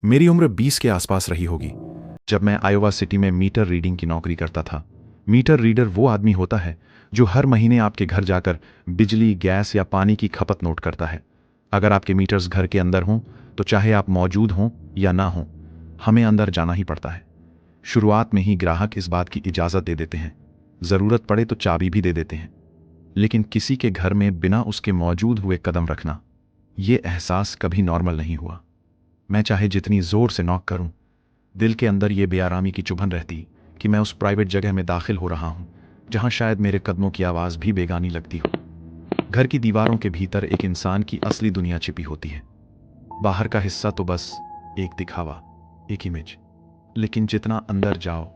मेरी उम्र 20 के आसपास रही होगी जब मैं आयोवा सिटी में मीटर रीडिंग की नौकरी करता था। मीटर रीडर वो आदमी होता है जो हर महीने आपके घर जाकर बिजली, गैस या पानी की खपत नोट करता है। अगर आपके मीटर्स घर के अंदर हों तो चाहे आप मौजूद हों या ना हों, हमें अंदर जाना ही पड़ता है। शुरुआत में ही ग्राहक इस बात की इजाज़त दे देते हैं, ज़रूरत पड़े तो चाबी भी दे देते हैं, लेकिन किसी के घर में बिना उसके मौजूद हुए कदम रखना, ये एहसास कभी नॉर्मल नहीं हुआ। मैं चाहे जितनी ज़ोर से नॉक करूं, दिल के अंदर ये बेआरामी की चुभन रहती कि मैं उस प्राइवेट जगह में दाखिल हो रहा हूं जहां शायद मेरे कदमों की आवाज़ भी बेगानी लगती हो। घर की दीवारों के भीतर एक इंसान की असली दुनिया छिपी होती है। बाहर का हिस्सा तो बस एक दिखावा, एक इमेज, लेकिन जितना अंदर जाओ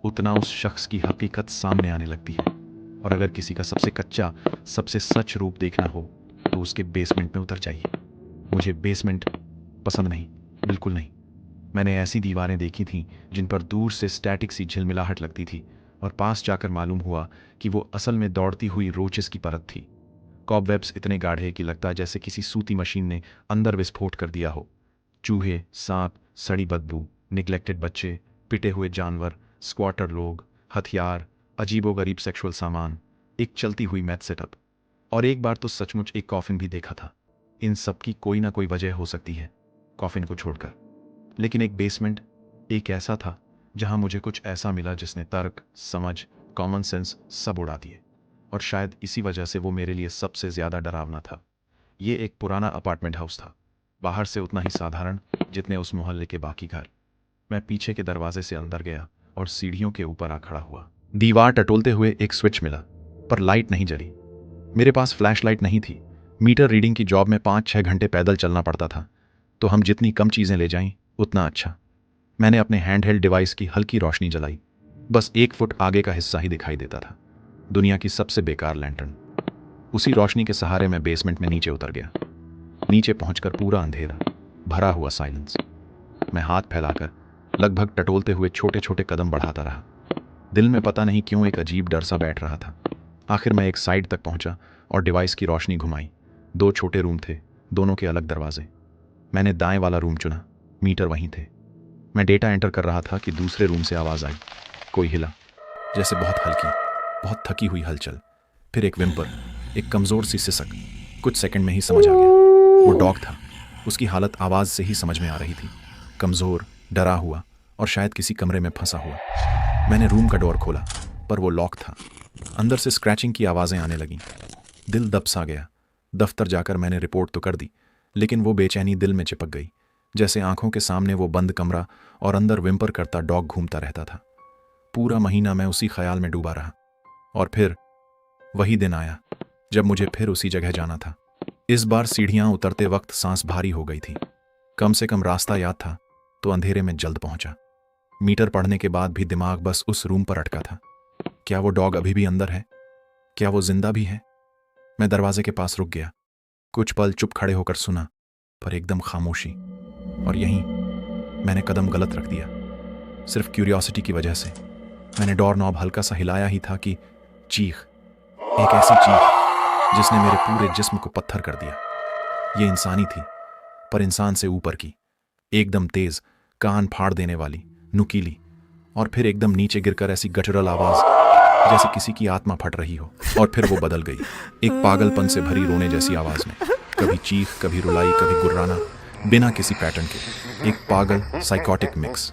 उतना उस शख्स की हकीकत सामने आने लगती है। और अगर किसी का सबसे कच्चा, सबसे सच रूप देखना हो तो उसके बेसमेंट में उतर जाइए। मुझे बेसमेंट पसंद नहीं, बिल्कुल नहीं। मैंने ऐसी दीवारें देखी थीं जिन पर दूर से स्टैटिक सी झिलमिलाहट लगती थी और पास जाकर मालूम हुआ कि वो असल में दौड़ती हुई रोचेस की परत थी। कॉबवेब्स इतने गाढ़े कि लगता जैसे किसी सूती मशीन ने अंदर विस्फोट कर दिया हो। चूहे, सांप, सड़ी बदबू, निगलेक्टेड बच्चे, पिटे हुए जानवर, स्क्वाटर लोग, हथियार, अजीबोगरीब सेक्सुअल सामान, एक चलती हुई मैथ सेटअप, और एक बार तो सचमुच एक कॉफिन भी देखा था। इन सब की कोई ना कोई वजह हो सकती है, कॉफिन को छोड़कर। लेकिन एक बेसमेंट एक ऐसा था जहां मुझे कुछ ऐसा मिला जिसने तर्क, समझ, कॉमन सेंस सब उड़ा दिए। और शायद इसी वजह से वो मेरे लिए सबसे ज्यादा डरावना था। ये एक पुराना अपार्टमेंट हाउस था, बाहर से उतना ही साधारण जितने उस मोहल्ले के बाकी घर। मैं पीछे के दरवाजे से अंदर गया और सीढ़ियों के ऊपर आ खड़ा हुआ। दीवार टटोलते हुए एक स्विच मिला, पर लाइट नहीं जली। मेरे पास फ्लैश लाइट नहीं थी। मीटर रीडिंग की जॉब में 5-6 घंटे पैदल चलना पड़ता था, तो हम जितनी कम चीज़ें ले जाएं उतना अच्छा। मैंने अपने हैंड हेल्ड डिवाइस की हल्की रोशनी जलाई। बस 1 फुट आगे का हिस्सा ही दिखाई देता था, दुनिया की सबसे बेकार लैंटर्न। उसी रोशनी के सहारे मैं बेसमेंट में नीचे उतर गया। नीचे पहुंचकर पूरा अंधेरा, भरा हुआ साइलेंस। मैं हाथ फैलाकर लगभग टटोलते हुए छोटे छोटे कदम बढ़ाता रहा। दिल में पता नहीं क्यों एक अजीब डर सा बैठ रहा था। आखिर मैं एक साइड तक पहुंचा और डिवाइस की रोशनी घुमाई। 2 छोटे रूम थे, दोनों के अलग दरवाजे। मैंने दाएं वाला रूम चुना, मीटर वहीं थे। मैं डेटा एंटर कर रहा था कि दूसरे रूम से आवाज़ आई। कोई हिला, जैसे बहुत हल्की, बहुत थकी हुई हलचल। फिर एक विम्पर, एक कमज़ोर सी सिसक। कुछ सेकंड में ही समझ आ गया, वो डॉग था। उसकी हालत आवाज़ से ही समझ में आ रही थी, कमज़ोर, डरा हुआ और शायद किसी कमरे में फंसा हुआ। मैंने रूम का डोर खोला, पर वो लॉक था। अंदर से स्क्रैचिंग की आवाज़ें आने लगीं। दिल दब सा गया। दफ्तर जाकर मैंने रिपोर्ट तो कर दी, लेकिन वो बेचैनी दिल में चिपक गई, जैसे आंखों के सामने वो बंद कमरा और अंदर विम्पर करता डॉग घूमता रहता था। पूरा महीना मैं उसी ख्याल में डूबा रहा। और फिर वही दिन आया जब मुझे फिर उसी जगह जाना था। इस बार सीढ़ियां उतरते वक्त सांस भारी हो गई थी। कम से कम रास्ता याद था, तो अंधेरे में जल्द पहुंचा। मीटर पढ़ने के बाद भी दिमाग बस उस रूम पर अटका था। क्या वो डॉग अभी भी अंदर है? क्या वो जिंदा भी है? मैं दरवाजे के पास रुक गया। कुछ पल चुप खड़े होकर सुना, पर एकदम खामोशी। और यहीं मैंने कदम गलत रख दिया, सिर्फ क्यूरियोसिटी की वजह से। मैंने डोर नॉब हल्का सा हिलाया ही था कि चीख, एक ऐसी चीख जिसने मेरे पूरे जिस्म को पत्थर कर दिया। ये इंसानी थी, पर इंसान से ऊपर की, एकदम तेज, कान फाड़ देने वाली, नुकीली। और फिर एकदम नीचे गिरकर ऐसी गटरल आवाज जैसे किसी की आत्मा फट रही हो। और फिर वो बदल गई, एक पागलपन से भरी रोने जैसी आवाज में। कभी चीख, कभी रुलाई, कभी गुर्राना, बिना किसी पैटर्न के। एक पागल साइकोटिक मिक्स।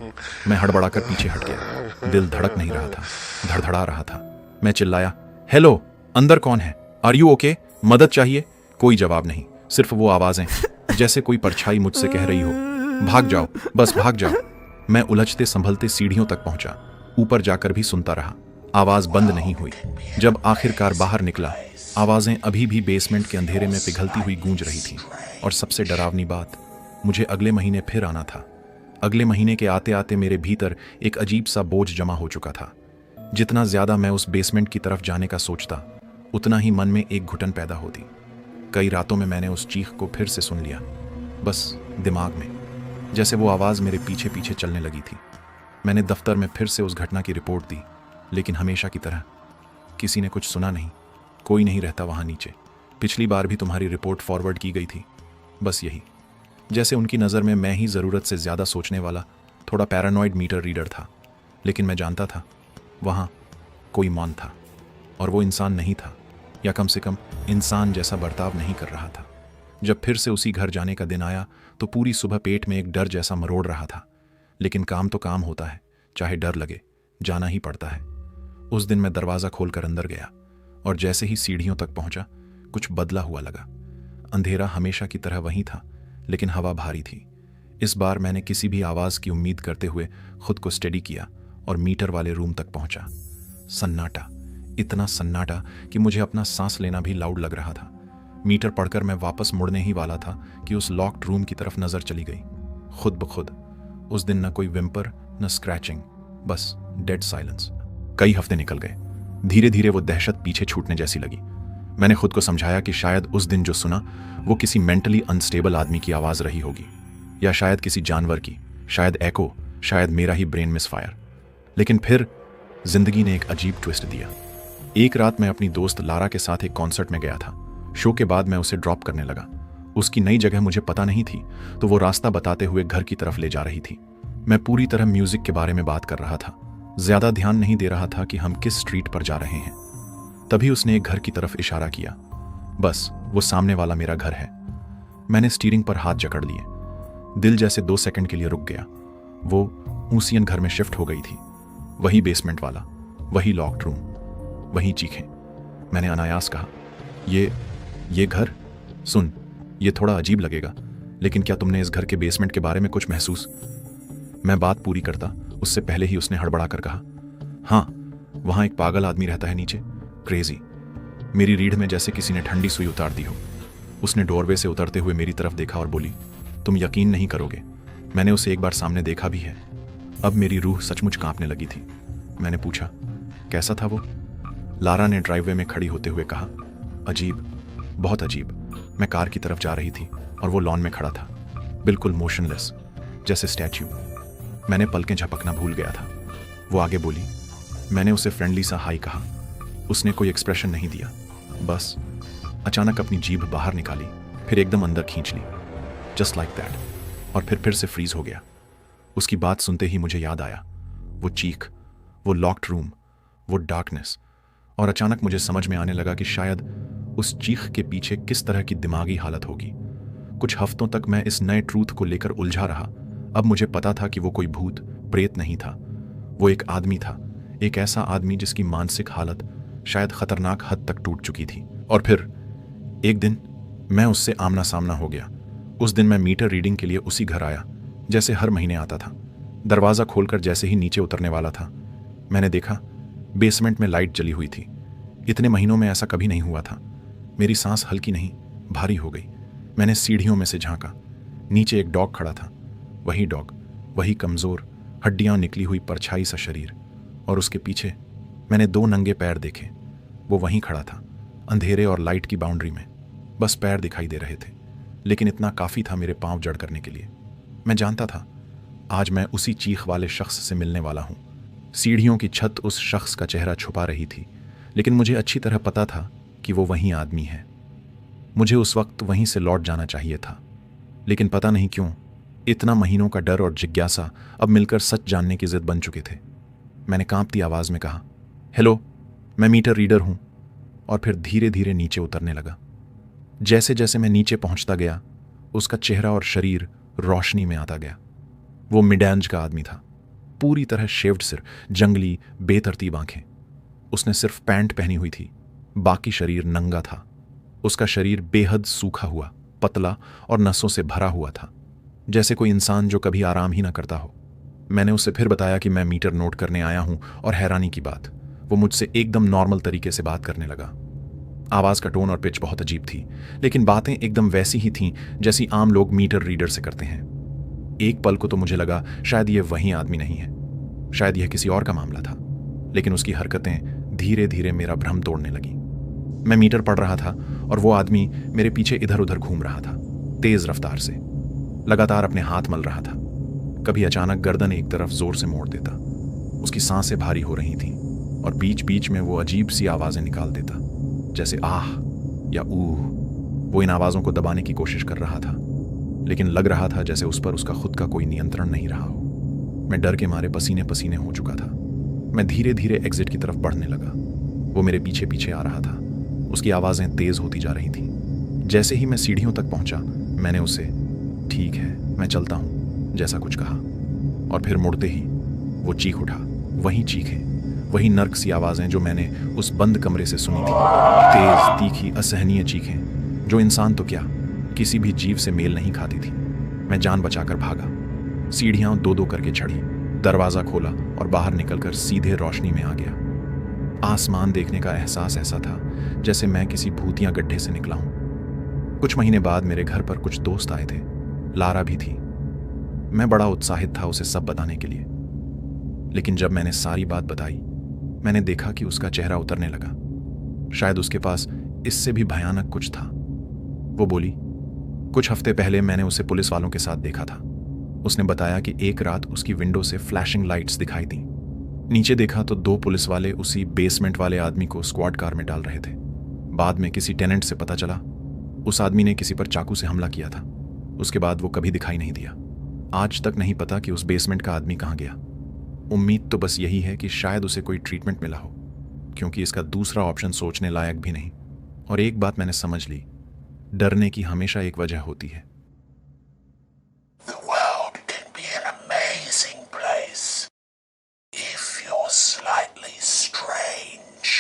मैं हड़बड़ाकर पीछे हट गया। दिल धड़क नहीं रहा था, धड़धड़ा रहा था। मैं चिल्लाया, हेलो, अंदर कौन है? Are you okay? मदद चाहिए? कोई जवाब नहीं, सिर्फ वो आवाजें, जैसे कोई परछाई मुझसे कह रही हो, भाग जाओ, बस भाग जाओ। मैं उलझते संभलते सीढ़ियों तक पहुंचा। ऊपर जाकर भी सुनता रहा, आवाज बंद नहीं हुई। जब आखिरकार बाहर निकला, आवाजें अभी भी बेसमेंट के अंधेरे में पिघलती हुई गूंज रही थीं। और सबसे डरावनी बात, मुझे अगले महीने फिर आना था। अगले महीने के आते आते मेरे भीतर एक अजीब सा बोझ जमा हो चुका था। जितना ज्यादा मैं उस बेसमेंट की तरफ जाने का सोचता, उतना ही मन में एक घुटन पैदा होती। कई रातों में मैंने उस चीख को फिर से सुन लिया, बस दिमाग में, जैसे वो आवाज़ मेरे पीछे पीछे चलने लगी थी। मैंने दफ्तर में फिर से उस घटना की रिपोर्ट दी, लेकिन हमेशा की तरह किसी ने कुछ सुना नहीं। कोई नहीं रहता वहाँ नीचे। पिछली बार भी तुम्हारी रिपोर्ट फॉरवर्ड की गई थी, बस यही। जैसे उनकी नज़र में मैं ही ज़रूरत से ज़्यादा सोचने वाला थोड़ा पैरानॉइड मीटर रीडर था। लेकिन मैं जानता था वहाँ कोई मौन था, और वो इंसान नहीं था, या कम से कम इंसान जैसा बर्ताव नहीं कर रहा था। जब फिर से उसी घर जाने का दिन आया तो पूरी सुबह पेट में एक डर जैसा मरोड़ रहा था। लेकिन काम तो काम होता है, चाहे डर लगे जाना ही पड़ता है। उस दिन मैं दरवाज़ा खोलकर अंदर गया, और जैसे ही सीढ़ियों तक पहुंचा कुछ बदला हुआ लगा। अंधेरा हमेशा की तरह वहीं था, लेकिन हवा भारी थी। इस बार मैंने किसी भी आवाज़ की उम्मीद करते हुए खुद को स्टेडी किया और मीटर वाले रूम तक पहुंचा। सन्नाटा, इतना सन्नाटा कि मुझे अपना सांस लेना भी लाउड लग रहा था। मीटर पढ़कर मैं वापस मुड़ने ही वाला था कि उस लॉक्ड रूम की तरफ नजर चली गई। खुद ब खुद उस दिन न कोई विम्पर न स्क्रैचिंग, बस डेड साइलेंस। कई हफ्ते निकल गए। धीरे धीरे वो दहशत पीछे छूटने जैसी लगी। मैंने खुद को समझाया कि शायद उस दिन जो सुना वो किसी मेंटली अनस्टेबल आदमी की आवाज़ रही होगी, या शायद किसी जानवर की, शायद एको, शायद मेरा ही ब्रेन मिसफायर। लेकिन फिर जिंदगी ने एक अजीब ट्विस्ट दिया। एक रात मैं अपनी दोस्त लारा के साथ एक कॉन्सर्ट में गया था। शो के बाद मैं उसे ड्रॉप करने लगा। उसकी नई जगह मुझे पता नहीं थी, तो वो रास्ता बताते हुए घर की तरफ ले जा रही थी। मैं पूरी तरह म्यूजिक के बारे में बात कर रहा था, ज्यादा ध्यान नहीं दे रहा था कि हम किस स्ट्रीट पर जा रहे हैं। तभी उसने एक घर की तरफ इशारा किया। बस वो सामने वाला मेरा घर है। मैंने स्टीयरिंग पर हाथ जकड़ लिए। दिल जैसे 2 सेकंड के लिए रुक गया। वो ऊसियन घर में शिफ्ट हो गई थी, वही बेसमेंट वाला, वही लॉक्ड रूम, वही चीखें। मैंने अनायास कहा, ये घर? सुन, ये थोड़ा अजीब लगेगा, लेकिन क्या तुमने इस घर के बेसमेंट के बारे में कुछ महसूस? मैं बात पूरी करता उससे पहले ही उसने हड़बड़ा कर कहा, हाँ, वहां एक पागल आदमी रहता है नीचे, क्रेजी। मेरी रीढ़ में जैसे किसी ने ठंडी सुई उतार दी हो। उसने डोरवे से उतरते हुए मेरी तरफ देखा और बोली, तुम यकीन नहीं करोगे, मैंने उसे एक बार सामने देखा भी है। अब मेरी रूह सचमुच कांपने लगी थी। मैंने पूछा, कैसा था वो? लारा ने ड्राइववे में खड़ी होते हुए कहा, अजीब, बहुत अजीब। मैं कार की तरफ जा रही थी और वो लॉन में खड़ा था, बिल्कुल मोशनलेस, जैसे स्टैच्यू। मैंने पलकें झपकना भूल गया था। वो आगे बोली। मैंने उसे फ्रेंडली सा हाई कहा। उसने कोई एक्सप्रेशन नहीं दिया, बस अचानक अपनी जीभ बाहर निकाली, फिर एकदम अंदर खींच ली, जस्ट लाइक दैट, और फिर से फ्रीज हो गया। उसकी बात सुनते ही मुझे याद आया, वो चीख, वो लॉक्ड रूम, वो डार्कनेस, और अचानक मुझे समझ में आने लगा कि शायद उस चीख के पीछे किस तरह की दिमागी हालत होगी। कुछ हफ्तों तक मैं इस नए ट्रूथ को लेकर उलझा रहा। अब मुझे पता था कि वो कोई भूत प्रेत नहीं था, वो एक आदमी था, एक ऐसा आदमी जिसकी मानसिक हालत शायद खतरनाक हद तक टूट चुकी थी। और फिर एक दिन मैं उससे आमना सामना हो गया। उस दिन मैं मीटर रीडिंग के लिए उसी घर आया जैसे हर महीने आता था। दरवाज़ा खोलकर जैसे ही नीचे उतरने वाला था, मैंने देखा बेसमेंट में लाइट जली हुई थी। इतने महीनों में ऐसा कभी नहीं हुआ था। मेरी सांस हल्की नहीं, भारी हो गई। मैंने सीढ़ियों में से झांका। नीचे एक डॉग खड़ा था, वही डॉग, वही कमज़ोर, हड्डियां निकली हुई परछाई सा शरीर, और उसके पीछे मैंने 2 नंगे पैर देखे। वो वहीं खड़ा था, अंधेरे और लाइट की बाउंड्री में। बस पैर दिखाई दे रहे थे, लेकिन इतना काफ़ी था मेरे पांव जड़ करने के लिए। मैं जानता था आज मैं उसी चीख वाले शख्स से मिलने वाला हूँ। सीढ़ियों की छत उस शख्स का चेहरा छुपा रही थी, लेकिन मुझे अच्छी तरह पता था कि वो वही आदमी है। मुझे उस वक्त वहीं से लौट जाना चाहिए था, लेकिन पता नहीं क्यों इतना महीनों का डर और जिज्ञासा अब मिलकर सच जानने की जिद बन चुके थे। मैंने कांपती आवाज़ में कहा, हेलो, मैं मीटर रीडर हूँ, और फिर धीरे धीरे नीचे उतरने लगा। जैसे जैसे मैं नीचे पहुंचता गया, उसका चेहरा और शरीर रोशनी में आता गया। वो मिडैंज का आदमी था, पूरी तरह शेव्ड सिर, जंगली बेतरतीब आंखें। उसने सिर्फ पैंट पहनी हुई थी, बाकी शरीर नंगा था। उसका शरीर बेहद सूखा हुआ, पतला और नसों से भरा हुआ था, जैसे कोई इंसान जो कभी आराम ही ना करता हो। मैंने उसे फिर बताया कि मैं मीटर नोट करने आया हूं, और हैरानी की बात, वो मुझसे एकदम नॉर्मल तरीके से बात करने लगा। आवाज़ का टोन और पिच बहुत अजीब थी, लेकिन बातें एकदम वैसी ही थीं जैसी आम लोग मीटर रीडर से करते हैं। एक पल को तो मुझे लगा शायद ये वही आदमी नहीं है, शायद यह किसी और का मामला था, लेकिन उसकी हरकतें धीरे धीरे मेरा भ्रम तोड़ने लगी। मैं मीटर पढ़ रहा था और वो आदमी मेरे पीछे इधर उधर घूम रहा था, तेज रफ्तार से, लगातार अपने हाथ मल रहा था। कभी अचानक गर्दन एक तरफ जोर से मोड़ देता। उसकी सांसें भारी हो रही थीं, और बीच बीच में वो अजीब सी आवाज़ें निकाल देता, जैसे आह या ऊह। वो इन आवाज़ों को दबाने की कोशिश कर रहा था। लेकिन लग रहा था जैसे उस पर उसका खुद का कोई नियंत्रण नहीं रहा हो। मैं डर के मारे पसीने पसीने हो चुका था। मैं धीरे धीरे एग्जिट की तरफ बढ़ने लगा। वो मेरे पीछे पीछे आ रहा था। उसकी आवाज़ें तेज़ होती जा रही थीं। जैसे ही मैं सीढ़ियों तक पहुंचा, मैंने उसे ठीक है मैं चलता हूं जैसा कुछ कहा, और फिर मुड़ते ही वो चीख उठा। वही चीखें, वही नर्क सी आवाज़ें जो मैंने उस बंद कमरे से सुनी थी। तेज़, तीखी, असहनीय चीखें जो इंसान तो क्या किसी भी जीव से मेल नहीं खाती थी। मैं जान बचाकर भागा। सीढ़ियां दो दो करके चढ़ी, दरवाज़ा खोला और बाहर निकलकर सीधे रोशनी में आ गया। आसमान देखने का एहसास ऐसा था जैसे मैं किसी भूतिया गड्ढे से निकला हूं। कुछ महीने बाद मेरे घर पर कुछ दोस्त आए थे। लारा भी थी। मैं बड़ा उत्साहित था उसे सब बताने के लिए, लेकिन जब मैंने सारी बात बताई, मैंने देखा कि उसका चेहरा उतरने लगा। शायद उसके पास इससे भी भयानक कुछ था। वो बोली, कुछ हफ्ते पहले मैंने उसे पुलिस वालों के साथ देखा था। उसने बताया कि एक रात उसकी विंडो से फ्लैशिंग लाइट्स दिखाई दी। नीचे देखा तो 2 पुलिस वाले उसी बेसमेंट वाले आदमी को स्क्वाड कार में डाल रहे थे। बाद में किसी टेनेंट से पता चला उस आदमी ने किसी पर चाकू से हमला किया था। उसके बाद वो कभी दिखाई नहीं दिया। आज तक नहीं पता कि उस बेसमेंट का आदमी कहाँ गया। उम्मीद तो बस यही है कि शायद उसे कोई ट्रीटमेंट मिला हो, क्योंकि इसका दूसरा ऑप्शन सोचने लायक भी नहीं। और एक बात मैंने समझ ली, डरने की हमेशा एक वजह होती है। The world can be an amazing place if you're slightly strange.